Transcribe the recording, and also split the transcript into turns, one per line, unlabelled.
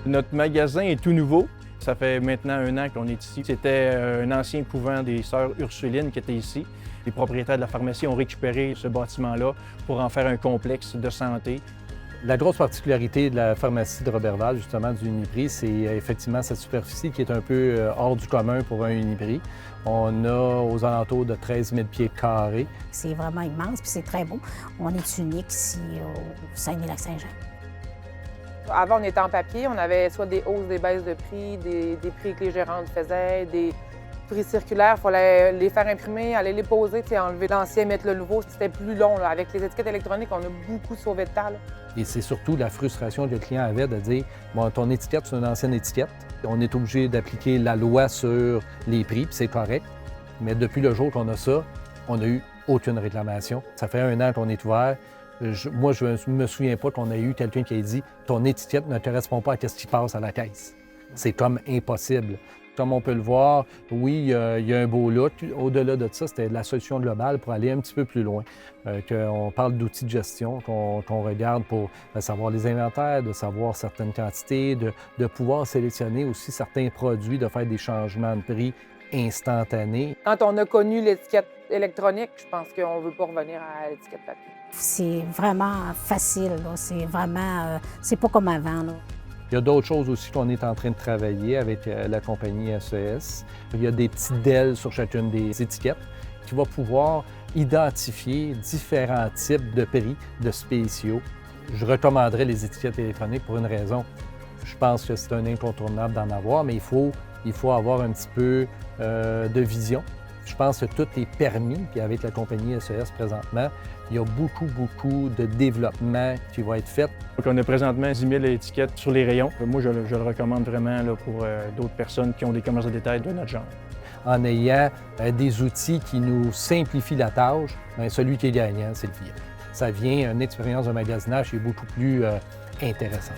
Notre magasin est tout nouveau. Ça fait maintenant 1 an qu'on est ici. C'était un ancien couvent des Sœurs Ursulines qui était ici. Les propriétaires de la pharmacie ont récupéré ce bâtiment-là pour en faire un complexe de santé.
La grosse particularité de la pharmacie de Roberval, justement, du Uniprix, c'est effectivement cette superficie qui est un peu hors du commun pour un Uniprix. On a aux alentours de 13 000 pieds carrés.
C'est vraiment immense, puis c'est très beau. On est unique ici au Saguenay-Lac-Saint-Jean.
Avant, on était en papier, on avait soit des hausses, des baisses de prix, des prix que les gérantes faisaient, des prix circulaires. Il fallait les faire imprimer, aller les poser, enlever l'ancien, mettre le nouveau. C'était plus long. Là. Avec les étiquettes électroniques, on a beaucoup sauvé de temps. Là.
Et c'est surtout la frustration que le client avait de dire « Bon, ton étiquette, c'est une ancienne étiquette. On est obligé d'appliquer la loi sur les prix, puis c'est correct. Mais depuis le jour qu'on a ça, on n'a eu aucune réclamation. Ça fait 1 an qu'on est ouvert. Moi, je ne me souviens pas qu'on ait eu quelqu'un qui ait dit « Ton étiquette ne correspond pas à ce qui passe à la caisse. » C'est comme impossible. Comme on peut le voir, oui, il y a un beau look. Au-delà de ça, c'était la solution globale pour aller un petit peu plus loin. On parle d'outils de gestion qu'on regarde pour savoir les inventaires, de savoir certaines quantités, de pouvoir sélectionner aussi certains produits, de faire des changements de prix instantanés.
Quand on a connu l'étiquette électronique, je pense qu'on ne veut pas revenir à l'étiquette papier.
C'est vraiment facile, là. C'est vraiment... c'est pas comme avant, là.
Il y a d'autres choses aussi qu'on est en train de travailler avec la compagnie SES. Il y a des petites DEL sur chacune des étiquettes qui vont pouvoir identifier différents types de prix de spéciaux. Je recommanderais les étiquettes électroniques pour une raison. Je pense que c'est un incontournable d'en avoir, mais il faut avoir un petit peu de vision. Je pense que tout est permis, puis avec la compagnie SES présentement, il y a beaucoup de développement qui va être fait.
Donc, on a présentement 10 000 étiquettes sur les rayons. Moi, je le recommande vraiment là, pour d'autres personnes qui ont des commerces de détail de notre genre.
En ayant des outils qui nous simplifient la tâche, bien, celui qui est gagnant, c'est le client. Ça vient une expérience de magasinage qui est beaucoup plus intéressante.